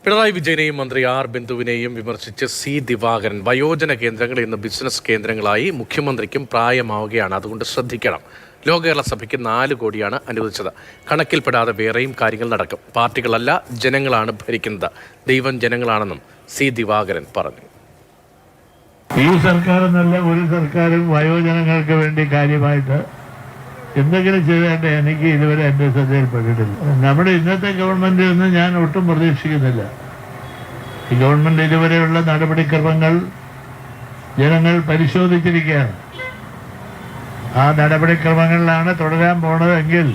പിണറായി വിജയനെയും മന്ത്രി ആർ ബിന്ദുവിനെയും വിമർശിച്ച് സി ദിവാകരൻ വയോജന കേന്ദ്രങ്ങൾ ഇന്ന് ബിസിനസ് കേന്ദ്രങ്ങളായി മുഖ്യമന്ത്രിക്കും പ്രായമാവുകയാണ്, അതുകൊണ്ട് ശ്രദ്ധിക്കണം. ലോക കേരള സഭയ്ക്ക് 4 കോടിയാണ് അനുവദിച്ചത്. കണക്കിൽപ്പെടാതെ വേറെയും കാര്യങ്ങൾ നടക്കും. പാർട്ടികളല്ല, ജനങ്ങളാണ് ഭരിക്കുന്നത്. ദൈവം ജനങ്ങളാണെന്നും സി ദിവാകരൻ പറഞ്ഞു. ഈ സർക്കാർ എന്നല്ല ഒരു സർക്കാരും വയോജനങ്ങൾക്ക് വേണ്ടി കാര്യമായിട്ട് എന്തെങ്കിലും ചെയ്തേണ്ട എനിക്ക് ഇതുവരെ എൻ്റെ ശ്രദ്ധയിൽപ്പെട്ടിട്ടില്ല. നമ്മുടെ ഇന്നത്തെ ഗവൺമെന്റിൽ നിന്ന് ഞാൻ ഒട്ടും പ്രതീക്ഷിക്കുന്നില്ല. ഈ ഗവൺമെന്റ് ഇതുവരെയുള്ള നടപടിക്രമങ്ങൾ ജനങ്ങൾ പരിശോധിച്ചിരിക്കുകയാണ്. ആ നടപടിക്രമങ്ങളിലാണ് തുടരാൻ പോണതെങ്കിൽ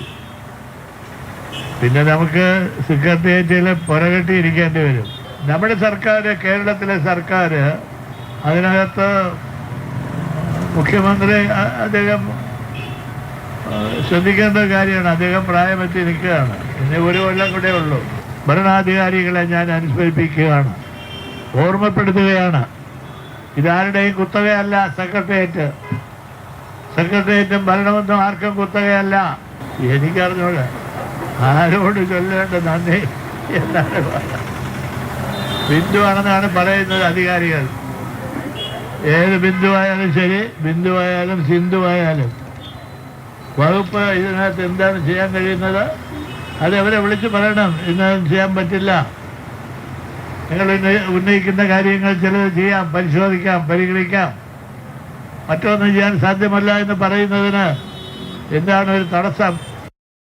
പിന്നെ നമുക്ക് സെക്രട്ടേറിയറ്റിൽ പുറകെട്ടിയിരിക്കേണ്ടി വരും. നമ്മുടെ സർക്കാർ, കേരളത്തിലെ സർക്കാർ, അതിനകത്ത് മുഖ്യമന്ത്രി അദ്ദേഹം ശ്രദ്ധിക്കേണ്ട കാര്യമാണ്. അദ്ദേഹം പ്രായമെത്തി നിൽക്കുകയാണ്. ഇനി 1 കൊല്ലം കൂടെ ഉള്ളൂ. ഭരണാധികാരികളെ ഞാൻ അനുസ്മരിപ്പിക്കുകയാണ്, ഓർമ്മപ്പെടുത്തുകയാണ്. ഇതാരുടെയും കുത്തകയല്ല. സെക്രട്ടേറിയറ്റും ഭരണമൊന്നും ആർക്കും കുത്തകയല്ല. എനിക്കറിഞ്ഞോളെ ആരോട് ചൊല്ലേണ്ട നന്ദി എന്താണ് ബിന്ദുവാണെന്നാണ് പറയുന്നത് അധികാരികൾ. ഏത് ബിന്ദുവായാലും ശരി, ബിന്ദുവായാലും സിന്ധുവായാലും വകുപ്പ് ഇതിനകത്ത് എന്താണ് ചെയ്യാൻ കഴിയുന്നത് അത് അവരെ വിളിച്ച് പറയണം. ഇന്നതും ചെയ്യാൻ പറ്റില്ല, നിങ്ങൾ ഉന്നയിക്കുന്ന കാര്യങ്ങൾ ചിലത് ചെയ്യാം, പരിശോധിക്കാം, പരിഗണിക്കാം, മറ്റൊന്നും ചെയ്യാൻ സാധ്യമല്ല എന്ന് പറയുന്നതിന് എന്താണ് ഒരു തടസ്സം?